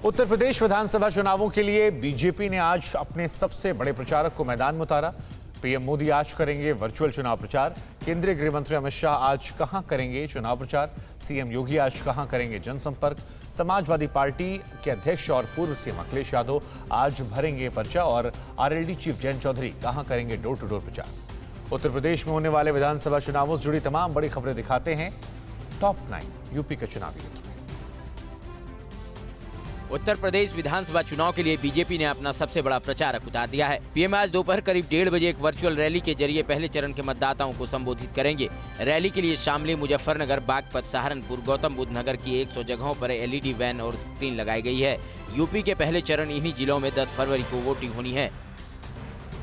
उत्तर प्रदेश विधानसभा चुनावों के लिए बीजेपी ने आज अपने सबसे बड़े प्रचारक को मैदान में उतारा। पीएम मोदी आज करेंगे वर्चुअल चुनाव प्रचार। केंद्रीय गृह मंत्री अमित शाह आज कहां करेंगे चुनाव प्रचार। सीएम योगी आज कहां करेंगे जनसंपर्क। समाजवादी पार्टी के अध्यक्ष और पूर्व सीएम अखिलेश यादव आज भरेंगे पर्चा और आरएलडी चीफ जयंत चौधरी कहां करेंगे डोर टू डोर प्रचार। उत्तर प्रदेश में होने वाले विधानसभा चुनावों से जुड़ी तमाम बड़ी खबरें दिखाते हैं टॉप 9 यूपी के चुनावी युद्ध में। उत्तर प्रदेश विधानसभा चुनाव के लिए बीजेपी ने अपना सबसे बड़ा प्रचारक उतार दिया है। पीएम आज दोपहर करीब 1:30 बजे एक वर्चुअल रैली के जरिए पहले चरण के मतदाताओं को संबोधित करेंगे। रैली के लिए शामली, मुजफ्फरनगर, बागपत, सहारनपुर, गौतम बुद्ध नगर की 100 जगहों पर एलईडी वैन और स्क्रीन लगाई गई है। यूपी के पहले चरण इन्हीं जिलों में 10 फरवरी को वोटिंग होनी है।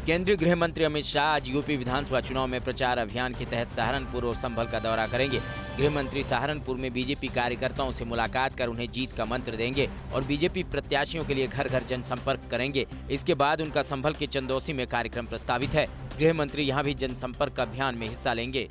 केंद्रीय गृह मंत्री अमित शाह आज यूपी विधानसभा चुनाव में प्रचार अभियान के तहत सहारनपुर और संभल का दौरा करेंगे। गृह मंत्री सहारनपुर में बीजेपी कार्यकर्ताओं से मुलाकात कर उन्हें जीत का मंत्र देंगे और बीजेपी प्रत्याशियों के लिए घर घर जनसंपर्क करेंगे। इसके बाद उनका संभल के चंदौसी में कार्यक्रम प्रस्तावित है। गृह मंत्री यहां भी जनसंपर्क अभियान में हिस्सा लेंगे।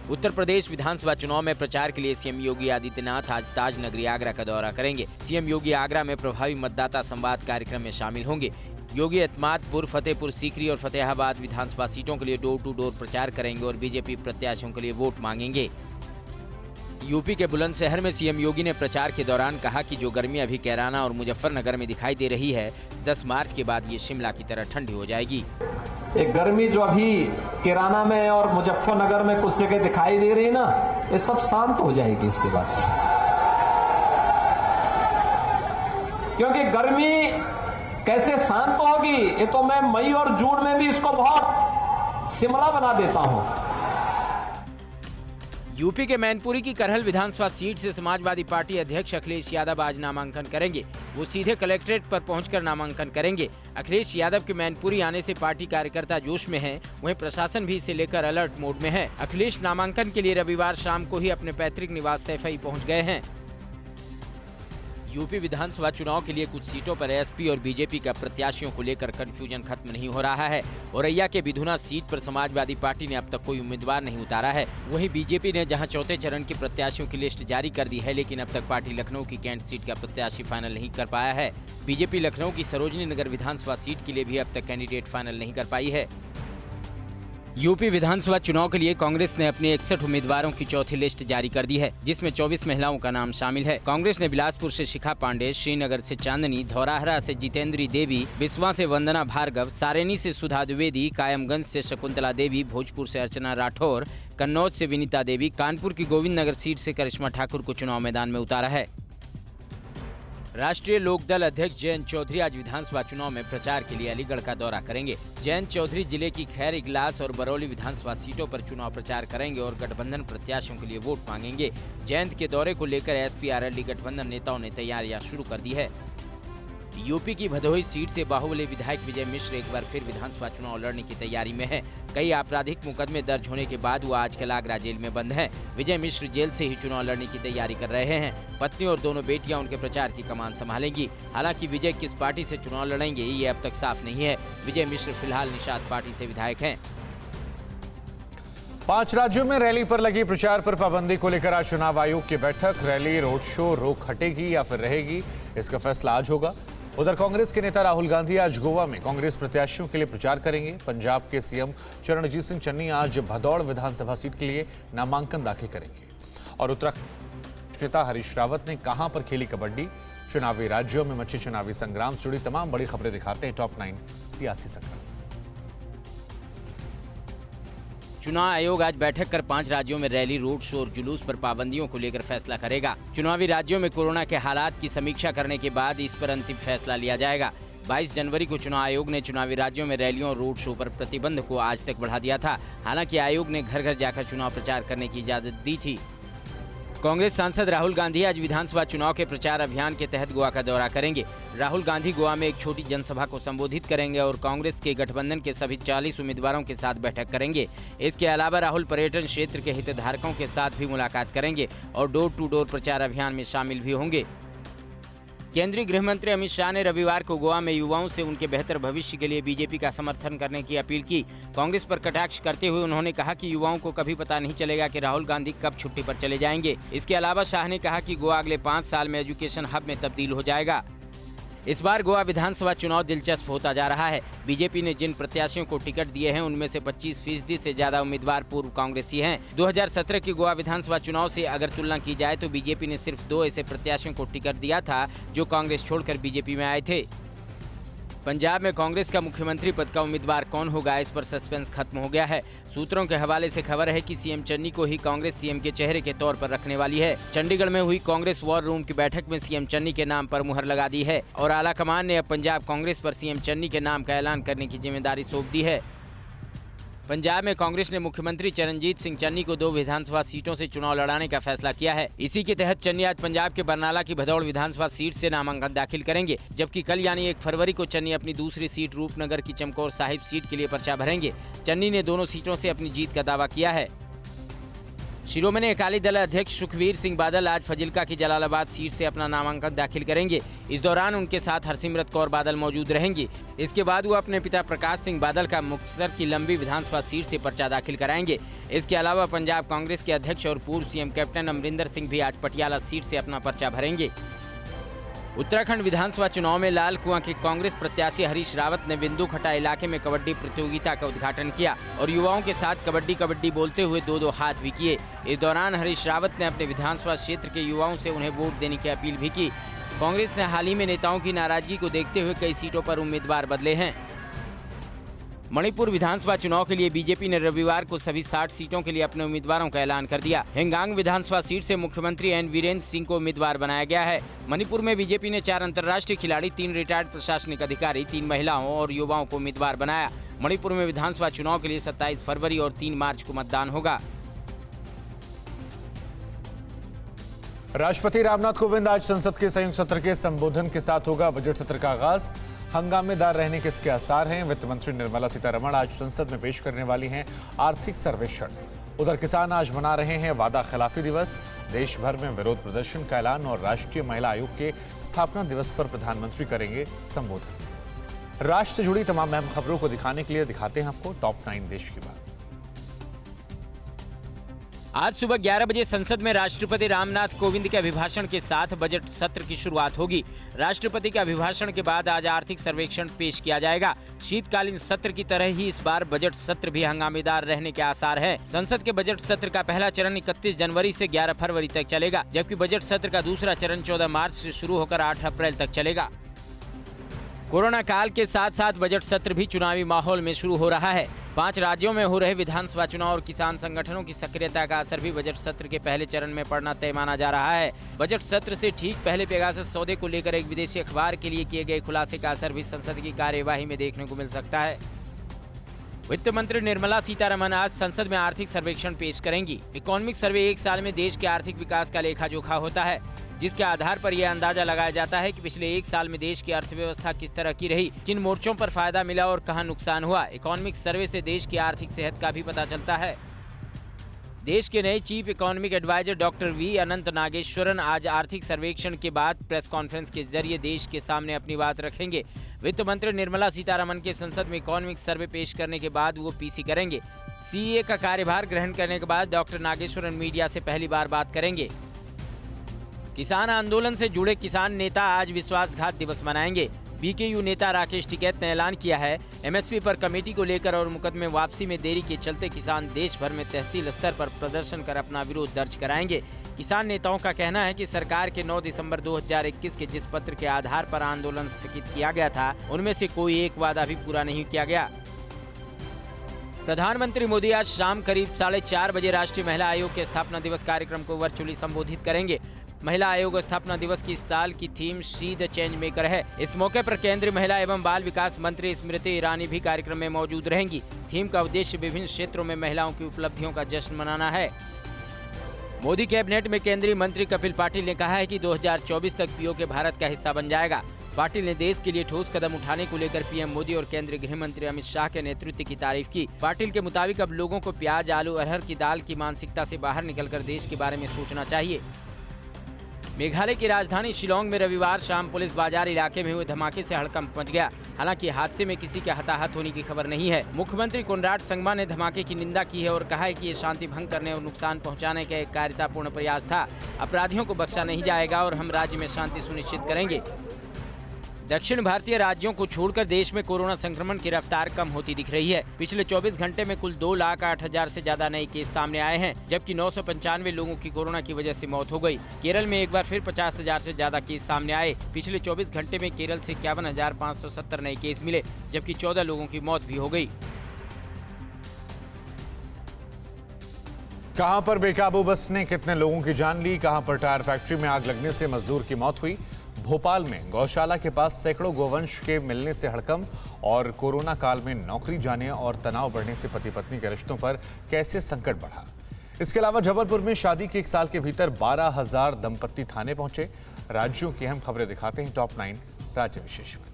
उत्तर प्रदेश विधानसभा चुनाव में प्रचार के लिए सीएम योगी आदित्यनाथ आज ताजनगरी आगरा का दौरा करेंगे। सीएम योगी आगरा में प्रभावी मतदाता संवाद कार्यक्रम में शामिल होंगे। योगी एतमादपुर, फतेहपुर सीकरी और फतेहाबाद विधानसभा सीटों के लिए डोर टू डोर प्रचार करेंगे और बीजेपी प्रत्याशियों के लिए वोट मांगेंगे। यूपी के बुलंदशहर में सीएम योगी ने प्रचार के दौरान कहा कि जो गर्मी अभी कैराना और मुजफ्फरनगर में दिखाई दे रही है, 10 मार्च के बाद ये शिमला की तरह ठंडी हो जाएगी। एक गर्मी जो अभी कैराना में और मुजफ्फरनगर में कुछ जगह दिखाई दे रही है ना, ये सब शांत हो जाएगी इसके बाद। क्योंकि गर्मी कैसे शांत होगी, ये तो मैं मई और जून में भी इसको बहुत शिमला बना देता हूं। यूपी के मैनपुरी की करहल विधानसभा सीट से समाजवादी पार्टी अध्यक्ष अखिलेश यादव आज नामांकन करेंगे। वो सीधे कलेक्ट्रेट पर पहुंचकर नामांकन करेंगे। अखिलेश यादव के मैनपुरी आने से पार्टी कार्यकर्ता जोश में हैं, वहीं प्रशासन भी इसे लेकर अलर्ट मोड में है। अखिलेश नामांकन के लिए रविवार शाम को ही अपने पैतृक निवास सैफई पहुंच गए हैं। यूपी विधानसभा चुनाव के लिए कुछ सीटों पर एसपी और बीजेपी का प्रत्याशियों को लेकर कंफ्यूजन खत्म नहीं हो रहा है। औरैया के बिधुना सीट पर समाजवादी पार्टी ने अब तक कोई उम्मीदवार नहीं उतारा है। वहीं बीजेपी ने जहां चौथे चरण के प्रत्याशियों की लिस्ट जारी कर दी है, लेकिन अब तक पार्टी लखनऊ की कैंट सीट का प्रत्याशी फाइनल नहीं कर पाया है। बीजेपी लखनऊ की सरोजनी नगर विधानसभा सीट के लिए भी अब तक कैंडिडेट फाइनल नहीं कर पाई है। यूपी विधानसभा चुनाव के लिए कांग्रेस ने अपने 61 उम्मीदवारों की चौथी लिस्ट जारी कर दी है, जिसमें 24 महिलाओं का नाम शामिल है। कांग्रेस ने बिलासपुर से शिखा पांडे, श्रीनगर से चांदनी, धौराहरा से जितेंद्री देवी, बिस्वा से वंदना भार्गव, सारेनी से सुधा द्विवेदी, कायमगंज से शकुंतला देवी, भोजपुर से अर्चना राठौर, कन्नौज से विनीता देवी, कानपुर की गोविंद नगर सीट से करिश्मा ठाकुर को चुनाव मैदान में उतारा है। राष्ट्रीय लोकदल अध्यक्ष जयंत चौधरी आज विधानसभा चुनाव में प्रचार के लिए अलीगढ़ का दौरा करेंगे। जयंत चौधरी जिले की खैर, इगलास और बरौली विधानसभा सीटों पर चुनाव प्रचार करेंगे और गठबंधन प्रत्याशियों के लिए वोट मांगेंगे। जयंत के दौरे को लेकर एसपी आरएलडी गठबंधन नेताओं ने तैयारियां शुरू कर दी है। यूपी की भदोही सीट से बाहुबली विधायक विजय मिश्र एक बार फिर विधानसभा चुनाव लड़ने की तैयारी में है। कई आपराधिक मुकदमे दर्ज होने के बाद वो आजकल आगरा जेल में बंद हैं। विजय मिश्र जेल से ही चुनाव लड़ने की तैयारी कर रहे हैं। पत्नी और दोनों बेटियां उनके प्रचार की कमान संभालेंगी। हालांकि विजय किस पार्टी से चुनाव लड़ेंगे ये अब तक साफ नहीं है। विजय मिश्र फिलहाल निषाद पार्टी से विधायक हैं। 5 राज्यों में रैली पर लगी प्रचार पर पाबंदी को लेकर आज चुनाव आयोग की बैठक। रैली, रोड शो रोक हटेगी या फिर रहेगी, इसका फैसला आज होगा। उधर कांग्रेस के नेता राहुल गांधी आज गोवा में कांग्रेस प्रत्याशियों के लिए प्रचार करेंगे। पंजाब के सीएम चरणजीत सिंह चन्नी आज भदौड़ विधानसभा सीट के लिए नामांकन दाखिल करेंगे। और उत्तराखंड नेता हरीश रावत ने कहां पर खेली कबड्डी। चुनावी राज्यों में मचे चुनावी संग्राम से जुड़ी तमाम बड़ी खबरें दिखाते हैं टॉप 9 सियासी संग्राम। चुनाव आयोग आज बैठक कर 5 राज्यों में रैली, रोड शो और जुलूस पर पाबंदियों को लेकर फैसला करेगा। चुनावी राज्यों में कोरोना के हालात की समीक्षा करने के बाद इस पर अंतिम फैसला लिया जाएगा। 22 जनवरी को चुनाव आयोग ने चुनावी राज्यों में रैलियों और रोड शो पर प्रतिबंध को आज तक बढ़ा दिया था। हालांकि आयोग ने घर घर जाकर चुनाव प्रचार करने की इजाजत दी थी। कांग्रेस सांसद राहुल गांधी आज विधानसभा चुनाव के प्रचार अभियान के तहत गोवा का दौरा करेंगे। राहुल गांधी गोवा में एक छोटी जनसभा को संबोधित करेंगे और कांग्रेस के गठबंधन के सभी 40 उम्मीदवारों के साथ बैठक करेंगे। इसके अलावा राहुल पर्यटन क्षेत्र के हितधारकों के साथ भी मुलाकात करेंगे और डोर टू डोर प्रचार अभियान में शामिल भी होंगे। केंद्रीय गृह मंत्री अमित शाह ने रविवार को गोवा में युवाओं से उनके बेहतर भविष्य के लिए बीजेपी का समर्थन करने की अपील की। कांग्रेस पर कटाक्ष करते हुए उन्होंने कहा कि युवाओं को कभी पता नहीं चलेगा कि राहुल गांधी कब छुट्टी पर चले जाएंगे। इसके अलावा शाह ने कहा कि गोवा अगले 5 साल में एजुकेशन हब में तब्दील हो जाएगा। इस बार गोवा विधानसभा चुनाव दिलचस्प होता जा रहा है। बीजेपी ने जिन प्रत्याशियों को टिकट दिए हैं उनमें से 25% से ज्यादा उम्मीदवार पूर्व कांग्रेसी हैं। 2017 की गोवा विधानसभा चुनाव से अगर तुलना की जाए तो बीजेपी ने सिर्फ 2 ऐसे प्रत्याशियों को टिकट दिया था जो कांग्रेस छोड़कर बीजेपी में आए थे। पंजाब में कांग्रेस का मुख्यमंत्री पद का उम्मीदवार कौन होगा, इस पर सस्पेंस खत्म हो गया है। सूत्रों के हवाले से खबर है कि सीएम चन्नी को ही कांग्रेस सीएम के चेहरे के तौर पर रखने वाली है। चंडीगढ़ में हुई कांग्रेस वॉर रूम की बैठक में सीएम चन्नी के नाम पर मुहर लगा दी है और आला कमान ने अब पंजाब कांग्रेस पर सीएम चन्नी के नाम का ऐलान करने की जिम्मेदारी सौंप दी है। पंजाब में कांग्रेस ने मुख्यमंत्री चरणजीत सिंह चन्नी को 2 विधानसभा सीटों से चुनाव लड़ाने का फैसला किया है। इसी के तहत चन्नी आज पंजाब के बरनाला की भदौड़ विधानसभा सीट से नामांकन दाखिल करेंगे, जबकि कल यानी 1 फरवरी को चन्नी अपनी दूसरी सीट रूपनगर की चमकौर साहिब सीट के लिए पर्चा भरेंगे। चन्नी ने दोनों सीटों से अपनी जीत का दावा किया है। शिरोमणि अकाली दल अध्यक्ष सुखबीर सिंह बादल आज फजिल्का की जलालाबाद सीट से अपना नामांकन दाखिल करेंगे। इस दौरान उनके साथ हरसिमरत कौर बादल मौजूद रहेंगी। इसके बाद वो अपने पिता प्रकाश सिंह बादल का मुक्तसर की लंबी विधानसभा सीट से पर्चा दाखिल कराएंगे। इसके अलावा पंजाब कांग्रेस के अध्यक्ष और पूर्व सीएम कैप्टन अमरिंदर सिंह भी आज पटियाला सीट से अपना पर्चा भरेंगे। उत्तराखंड विधानसभा चुनाव में लाल कुआं के कांग्रेस प्रत्याशी हरीश रावत ने बिंदु खटा इलाके में कबड्डी प्रतियोगिता का उद्घाटन किया और युवाओं के साथ कबड्डी कबड्डी बोलते हुए 2-2 हाथ भी किए। इस दौरान हरीश रावत ने अपने विधानसभा क्षेत्र के युवाओं से उन्हें वोट देने की अपील भी की। कांग्रेस ने हाल ही में नेताओं की नाराजगी को देखते हुए कई सीटों पर उम्मीदवार बदले हैं। मणिपुर विधानसभा चुनाव के लिए बीजेपी ने रविवार को सभी 60 सीटों के लिए अपने उम्मीदवारों का ऐलान कर दिया। हिंगांग विधानसभा सीट से मुख्यमंत्री एन वीरेंद्र सिंह को उम्मीदवार बनाया गया है। मणिपुर में बीजेपी ने 4 अंतर्राष्ट्रीय खिलाड़ी, 3 रिटायर्ड प्रशासनिक अधिकारी, 3 महिलाओं और युवाओं को उम्मीदवार बनाया। मणिपुर में विधानसभा चुनाव के लिए 27 फरवरी और 3 मार्च को मतदान होगा। राष्ट्रपति रामनाथ कोविंद आज संसद के संयुक्त सत्र के संबोधन के साथ होगा बजट सत्र का आगाज। हंगामेदार रहने के इसके आसार हैं। वित्त मंत्री निर्मला सीतारमण आज संसद में पेश करने वाली हैं आर्थिक सर्वेक्षण। उधर किसान आज मना रहे हैं वादा खिलाफी दिवस। देश भर में विरोध प्रदर्शन का ऐलान और राष्ट्रीय महिला आयोग के स्थापना दिवस पर प्रधानमंत्री करेंगे संबोधन। राष्ट्र से जुड़ी तमाम अहम खबरों को दिखाने के लिए दिखाते हैं आपको टॉप 9 देश की बात। आज सुबह 11 बजे संसद में राष्ट्रपति रामनाथ कोविंद के अभिभाषण के साथ बजट सत्र की शुरुआत होगी। राष्ट्रपति के अभिभाषण के बाद आज आर्थिक सर्वेक्षण पेश किया जाएगा। शीतकालीन सत्र की तरह ही इस बार बजट सत्र भी हंगामेदार रहने के आसार है। संसद के बजट सत्र का पहला चरण 31 जनवरी से 11 फरवरी तक चलेगा, जबकि बजट सत्र का दूसरा चरण 14 मार्च से शुरू होकर 8 अप्रैल तक चलेगा। कोरोना काल के साथ साथ बजट सत्र भी चुनावी माहौल में शुरू हो रहा है। 5 राज्यों में हो रहे विधानसभा चुनाव और किसान संगठनों की सक्रियता का असर भी बजट सत्र के पहले चरण में पड़ना तय माना जा रहा है। बजट सत्र से ठीक पहले पेगासस सौदे को लेकर एक विदेशी अखबार के लिए किए गए खुलासे का असर भी संसद की कार्यवाही में देखने को मिल सकता है। वित्त मंत्री निर्मला सीतारमण आज संसद में आर्थिक सर्वेक्षण पेश करेंगी। इकोनॉमिक सर्वे 1 साल में देश के आर्थिक विकास का लेखा जोखा होता है, जिसके आधार पर यह अंदाजा लगाया जाता है कि पिछले 1 साल में देश की अर्थव्यवस्था किस तरह की रही, किन मोर्चों पर फायदा मिला और कहां नुकसान हुआ। इकोनॉमिक सर्वे से देश की आर्थिक सेहत का भी पता चलता है। देश के नए chief economic adviser doctor V Anantha Nageswaran आज आर्थिक सर्वेक्षण के बाद प्रेस कॉन्फ्रेंस के जरिए देश के सामने अपनी बात रखेंगे। वित्त मंत्री निर्मला सीतारमण के संसद में इकोनॉमिक सर्वे पेश करने के बाद वो पीसी करेंगे। सीए का कार्यभार ग्रहण करने के बाद डॉक्टर नागेश्वरन मीडिया से पहली बार बात करेंगे। किसान आंदोलन से जुड़े किसान नेता आज विश्वासघात दिवस मनाएंगे। बीकेयू नेता राकेश टिकैत ने ऐलान किया है एमएसपी पर कमेटी को लेकर और मुकदमे वापसी में देरी के चलते किसान देश भर में तहसील स्तर पर प्रदर्शन कर अपना विरोध दर्ज कराएंगे। किसान नेताओं का कहना है कि सरकार के 9 दिसंबर 2021 के जिस पत्र के आधार पर आंदोलन स्थगित किया गया था, उनमें से कोई एक वादा भी पूरा नहीं किया गया। प्रधानमंत्री मोदी आज शाम करीब 4:30 बजे राष्ट्रीय महिला आयोग के स्थापना दिवस कार्यक्रम को वर्चुअली संबोधित करेंगे। महिला आयोग स्थापना दिवस की इस साल की theme she the change maker है। इस मौके पर केंद्रीय महिला एवं बाल विकास मंत्री स्मृति ईरानी भी कार्यक्रम में मौजूद रहेंगी। थीम का उद्देश्य विभिन्न क्षेत्रों में महिलाओं की उपलब्धियों का जश्न मनाना है। मोदी कैबिनेट में केंद्रीय मंत्री कपिल पाटिल ने कहा है कि 2024 तक पीओके भारत का हिस्सा बन जाएगा। पाटिल ने देश के लिए ठोस कदम उठाने को लेकर पीएम मोदी और केंद्रीय गृह मंत्री अमित शाह के नेतृत्व की तारीफ की। पाटिल के मुताबिक अब लोगों को प्याज, आलू, अरहर की दाल की मानसिकता से बाहर निकलकर देश के बारे में सोचना चाहिए। मेघालय की राजधानी शिलोंग में रविवार शाम पुलिस बाजार इलाके में हुए धमाके से हड़कंप मच गया। हालांकि हादसे में किसी के हताहत होने की खबर नहीं है। मुख्यमंत्री कोनराड संगमा ने धमाके की निंदा की है और कहा है कि ये शांति भंग करने और नुकसान पहुंचाने का एक कायरतापूर्ण प्रयास था। अपराधियों को बख्शा नहीं जाएगा और हम राज्य में शांति सुनिश्चित करेंगे। दक्षिण भारतीय राज्यों को छोड़कर देश में कोरोना संक्रमण की रफ्तार कम होती दिख रही है। पिछले 24 घंटे में कुल 2,08,000 से ज्यादा नए केस सामने आए हैं, जबकि 995 लोगों की कोरोना की वजह से मौत हो गई। केरल में एक बार फिर 50,000 से ज्यादा केस सामने आए। पिछले 24 घंटे में केरल से 51,570 नए केस मिले, जबकि 14 लोगों की मौत भी हो गई। कहां पर बेकाबू बस ने कितने लोगों की जान ली, कहां पर टायर फैक्ट्री में आग लगने से मजदूर की मौत हुई। भोपाल में गौशाला के पास सैकड़ों गोवंश के मिलने से हड़कंप और कोरोना काल में नौकरी जाने और तनाव बढ़ने से पति पत्नी के रिश्तों पर कैसे संकट बढ़ा। इसके अलावा जबलपुर में शादी के 1 साल के भीतर 12,000 दंपत्ति थाने पहुंचे। राज्यों की अहम खबरें दिखाते हैं टॉप 9 राज्य विशेष में।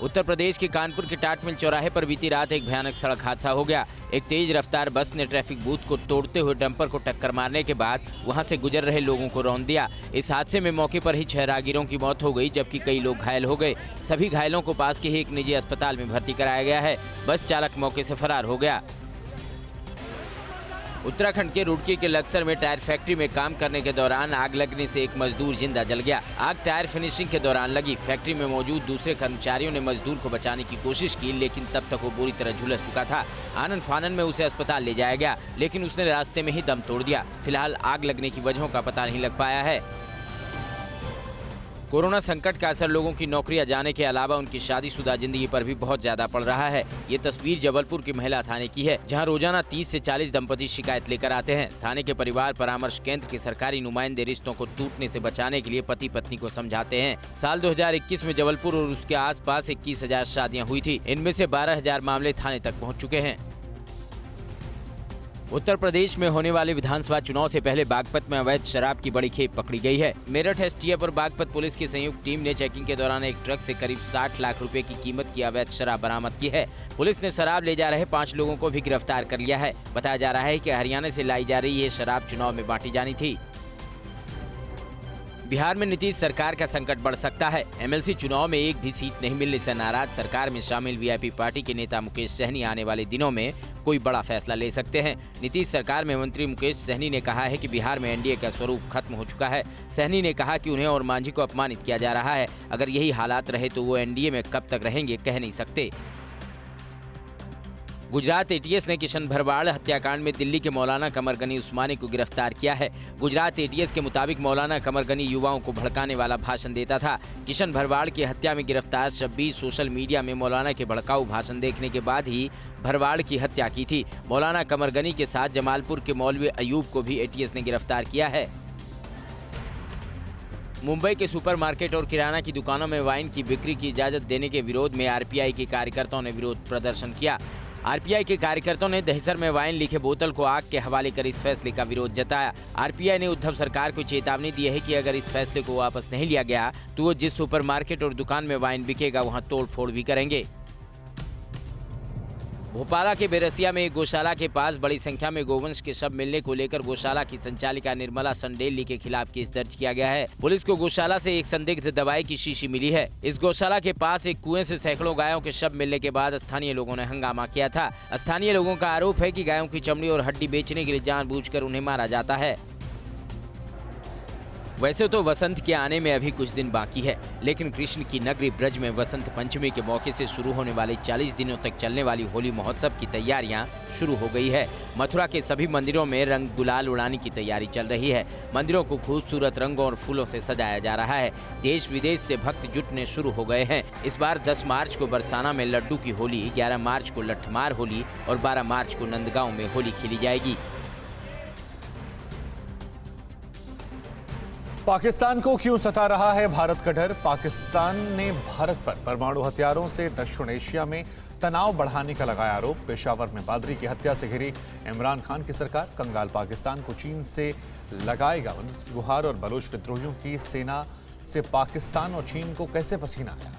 उत्तर प्रदेश के कानपुर के टाट मिल चौराहे पर बीती रात एक भयानक सड़क हादसा हो गया। एक तेज रफ्तार बस ने ट्रैफिक बूथ को तोड़ते हुए डंपर को टक्कर मारने के बाद वहां से गुजर रहे लोगों को रौंद दिया। इस हादसे में मौके पर ही 6 राहगीरों की मौत हो गई, जबकि कई लोग घायल हो गए। सभी घायलों को पास के ही एक निजी अस्पताल में भर्ती कराया गया है। बस चालक मौके से फरार हो गया। उत्तराखंड के रुड़की के लक्सर में टायर फैक्ट्री में काम करने के दौरान आग लगने से एक मजदूर जिंदा जल गया। आग टायर फिनिशिंग के दौरान लगी। फैक्ट्री में मौजूद दूसरे कर्मचारियों ने मजदूर को बचाने की कोशिश की, लेकिन तब तक वो बुरी तरह झुलस चुका था। आनन फानन में उसे अस्पताल ले जाया गया, लेकिन उसने रास्ते में ही दम तोड़ दिया। फिलहाल आग लगने की वजहों का पता नहीं लग पाया है। कोरोना संकट का असर लोगों की नौकरियां जाने के अलावा उनकी शादीशुदा जिंदगी पर भी बहुत ज्यादा पड़ रहा है। ये तस्वीर जबलपुर की महिला थाने की है, जहां रोजाना 30 से 40 दंपति शिकायत लेकर आते हैं। थाने के परिवार परामर्श केंद्र के सरकारी नुमाइंदे रिश्तों को टूटने से बचाने के लिए पति पत्नी को समझाते हैं। साल 2021 में जबलपुर और उसके आसपास 21,000 शादियां हुई थी। इनमें से 12,000 मामले थाने तक पहुँच चुके हैं। उत्तर प्रदेश में होने वाले विधानसभा चुनाव से पहले बागपत में अवैध शराब की बड़ी खेप पकड़ी गई है। मेरठ एसटीएफ और बागपत पुलिस की संयुक्त टीम ने चेकिंग के दौरान एक ट्रक से करीब 60 लाख रुपए की कीमत की अवैध शराब बरामद की है। पुलिस ने शराब ले जा रहे 5 लोगों को भी गिरफ्तार कर लिया है। बताया जा रहा है कि हरियाणा से लाई जा रही ये शराब चुनाव में बांटी जानी थी। बिहार में नीतीश सरकार का संकट बढ़ सकता है। एमएलसी चुनाव में एक भी सीट नहीं मिलने से नाराज सरकार में शामिल वीआईपी पार्टी के नेता मुकेश सहनी आने वाले दिनों में कोई बड़ा फैसला ले सकते हैं। नीतीश सरकार में मंत्री मुकेश सहनी ने कहा है कि बिहार में एनडीए का स्वरूप खत्म हो चुका है। सहनी ने कहा कि उन्हें और मांझी को अपमानित किया जा रहा है। अगर यही हालात रहे तो वो एनडीए में कब तक रहेंगे कह नहीं सकते। गुजरात एटीएस ने किशन भरवाड़ हत्याकांड में दिल्ली के मौलाना कमर गनी उस्मानी को गिरफ्तार किया है। गुजरात एटीएस के मुताबिक मौलाना कमर गनी युवाओं को भड़काने वाला भाषण देता था। किशन भरवाड़ की हत्या में गिरफ्तार शब्बीर सोशल मीडिया में मौलाना के भड़काऊ भाषण देखने के बाद ही भरवाड़ की हत्या की थी। मौलाना कमर गनी के साथ जमालपुर के मौलवी अयूब को भी एटीएस ने गिरफ्तार किया है। मुंबई के सुपरमार्केट और किराना की दुकानों में वाइन की बिक्री की इजाजत देने के विरोध में आरपीआई के कार्यकर्ताओं ने विरोध प्रदर्शन किया। आरपीआई के कार्यकर्ताओं ने दहिसर में वाइन लिखे बोतल को आग के हवाले कर इस फैसले का विरोध जताया। आरपीआई ने उद्धव सरकार को चेतावनी दी है कि अगर इस फैसले को वापस नहीं लिया गया तो वो जिस सुपरमार्केट और दुकान में वाइन बिकेगा वहां तोड़फोड़ भी करेंगे। भोपाला के बेरसिया में एक गौशाला के पास बड़ी संख्या में गोवंश के शव मिलने को लेकर गौशाला की संचालिका निर्मला संडेली के खिलाफ केस दर्ज किया गया है। पुलिस को गौशाला से एक संदिग्ध दवाई की शीशी मिली है। इस गौशाला के पास एक कुएं से सैकड़ों गायों के शव मिलने के बाद स्थानीय लोगों ने हंगामा किया था। स्थानीय लोगों का आरोप है कि गायों की चमड़ी और हड्डी बेचने के लिए जानबूझकर उन्हें मारा जाता है। वैसे तो वसंत के आने में अभी कुछ दिन बाकी है, लेकिन कृष्ण की नगरी ब्रज में वसंत पंचमी के मौके से शुरू होने वाले 40 दिनों तक चलने वाली होली महोत्सव की तैयारियां शुरू हो गई है। मथुरा के सभी मंदिरों में रंग गुलाल उड़ाने की तैयारी चल रही है। मंदिरों को खूबसूरत रंगों और फूलों से सजाया जा रहा है। देश विदेश से भक्त जुटने शुरू हो गए हैं। इस बार 10 मार्च को बरसाना में लड्डू की होली, 11 मार्च को लठमार होली और 12 मार्च को नंदगांव में होली खेली जाएगी। पाकिस्तान को क्यों सता रहा है भारत का डर? पाकिस्तान ने भारत पर परमाणु हथियारों से दक्षिण एशिया में तनाव बढ़ाने का लगाया आरोप। पेशावर में बादरी की हत्या से घिरी इमरान खान की सरकार कंगाल पाकिस्तान को चीन से लगाएगा मदद की गुहार। और बलोच विद्रोहियों की सेना से पाकिस्तान और चीन को कैसे पसीना आया?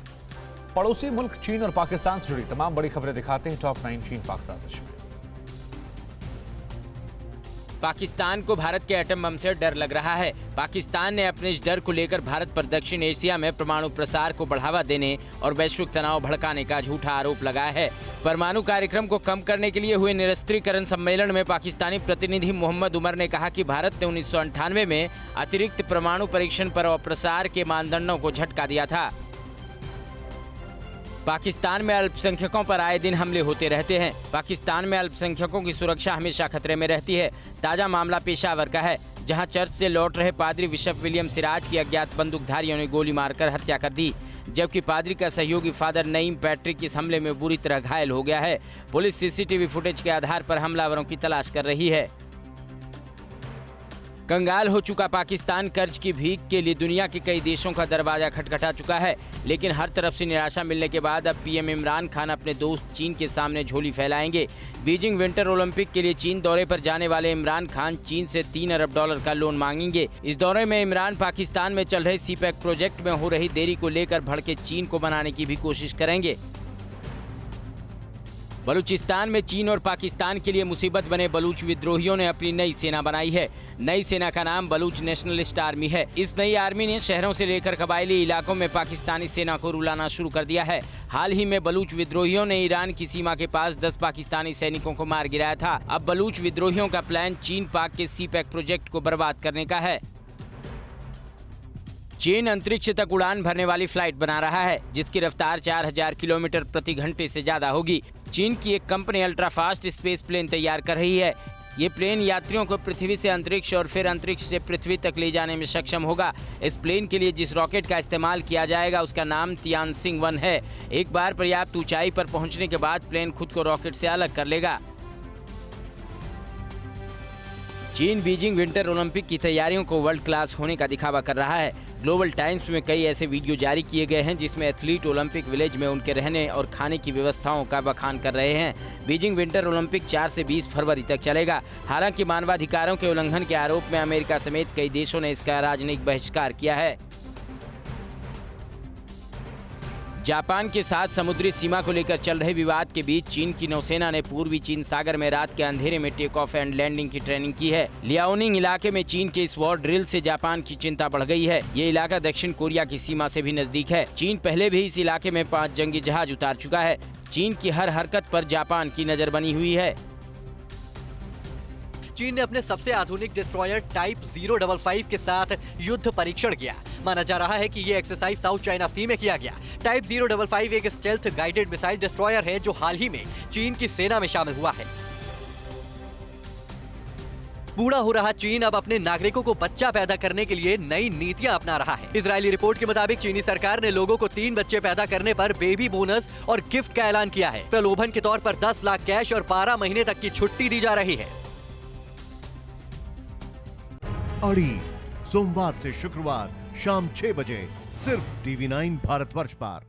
पड़ोसी मुल्क चीन और पाकिस्तान से जुड़ी तमाम बड़ी खबरें दिखाते हैं टॉप 9 चीन पाक साजिश में। पाकिस्तान को भारत के एटम बम से डर लग रहा है। पाकिस्तान ने अपने इस डर को लेकर भारत पर दक्षिण एशिया में परमाणु प्रसार को बढ़ावा देने और वैश्विक तनाव भड़काने का झूठा आरोप लगाया है। परमाणु कार्यक्रम को कम करने के लिए हुए निरस्त्रीकरण सम्मेलन में पाकिस्तानी प्रतिनिधि मोहम्मद उमर ने कहा कि भारत ने 1998 में अतिरिक्त परमाणु परीक्षण पर और प्रसार के मानदंडों को झटका दिया था। पाकिस्तान में अल्पसंख्यकों पर आए दिन हमले होते रहते हैं। पाकिस्तान में अल्पसंख्यकों की सुरक्षा हमेशा खतरे में रहती है। ताजा मामला पेशावर का है, जहां चर्च से लौट रहे पादरी बिशप विलियम सिराज की अज्ञात बंदूकधारियों ने गोली मारकर हत्या कर दी, जबकि पादरी का सहयोगी फादर नईम पैट्रिक इस हमले में बुरी तरह घायल हो गया है। पुलिस सीसीटीवी फुटेज के आधार पर हमलावरों की तलाश कर रही है। कंगाल हो चुका पाकिस्तान कर्ज की भीख के लिए दुनिया के कई देशों का दरवाजा खटखटा चुका है, लेकिन हर तरफ से निराशा मिलने के बाद अब पीएम इमरान खान अपने दोस्त चीन के सामने झोली फैलाएंगे। बीजिंग विंटर ओलंपिक के लिए चीन दौरे पर जाने वाले इमरान खान चीन से $3 अरब का लोन मांगेंगे। इस दौरे में इमरान पाकिस्तान में चल रहे सीपैक प्रोजेक्ट में हो रही देरी को लेकर भड़के चीन को मनाने की भी कोशिश करेंगे। बलूचिस्तान में चीन और पाकिस्तान के लिए मुसीबत बने बलूच विद्रोहियों ने अपनी नई सेना बनाई है। नई सेना का नाम बलूच नेशनलिस्ट आर्मी है। इस नई आर्मी ने शहरों से लेकर कबायली इलाकों में पाकिस्तानी सेना को रुलाना शुरू कर दिया है। हाल ही में बलूच विद्रोहियों ने ईरान की सीमा के पास 10 पाकिस्तानी सैनिकों को मार गिराया था। अब बलूच विद्रोहियों का प्लान चीन पाक के सीपैक प्रोजेक्ट को बर्बाद करने का है। चीन अंतरिक्ष तक उड़ान भरने वाली फ्लाइट बना रहा है, जिसकी रफ्तार 4000 किलोमीटर प्रति घंटे से ज्यादा होगी। चीन की एक company ultra fast space plane तैयार कर रही है। ये प्लेन यात्रियों को पृथ्वी से अंतरिक्ष और फिर अंतरिक्ष से पृथ्वी तक ले जाने में सक्षम होगा। इस प्लेन के लिए जिस रॉकेट का इस्तेमाल किया जाएगा उसका नाम तियानसिंग 1 है। एक बार पर्याप्त ऊंचाई पर पहुंचने के बाद प्लेन खुद को रॉकेट से अलग कर लेगा। चीन बीजिंग विंटर ओलंपिक की तैयारियों को वर्ल्ड क्लास होने का दिखावा कर रहा है। ग्लोबल टाइम्स में कई ऐसे वीडियो जारी किए गए हैं जिसमें एथलीट ओलंपिक विलेज में उनके रहने और खाने की व्यवस्थाओं का बखान कर रहे हैं। बीजिंग विंटर ओलंपिक 4 से 20 फरवरी तक चलेगा। हालांकि मानवाधिकारों के उल्लंघन के आरोप में अमेरिका समेत कई देशों ने इसका राजनयिक बहिष्कार किया है। जापान के साथ समुद्री सीमा को लेकर चल रहे विवाद के बीच चीन की नौसेना ने पूर्वी चीन सागर में रात के अंधेरे में टेक ऑफ एंड लैंडिंग की ट्रेनिंग की है। लियाओनिंग इलाके में चीन के इस वॉर ड्रिल से जापान की चिंता बढ़ गई है। ये इलाका दक्षिण कोरिया की सीमा से भी नजदीक है। चीन पहले भी इस इलाके में 5 जंगी जहाज उतार चुका है। चीन की हर हरकत पर जापान की नजर बनी हुई है। चीन ने अपने सबसे आधुनिक डिस्ट्रॉयर टाइप 055 के साथ युद्ध परीक्षण किया। माना जा रहा है कि ये एक्सरसाइज साउथ चाइना सी में किया गया। टाइप 055 एक स्टेल्थ गाइडेड मिसाइल डिस्ट्रॉयर है जो हाल ही में चीन की सेना में शामिल हुआ है। बूढ़ा हो रहा चीन अब अपने नागरिकों को बच्चा पैदा करने के लिए नई नीतियां अपना रहा है। इजरायली रिपोर्ट के मुताबिक चीनी सरकार ने लोगों को 3 बच्चे पैदा करने पर बेबी बोनस और गिफ्ट का ऐलान किया है। प्रलोभन के तौर पर 10 लाख कैश और 12 महीने तक की छुट्टी दी जा रही है। अड़ी सोमवार से शुक्रवार शाम 6 बजे सिर्फ TV9 भारतवर्ष पर।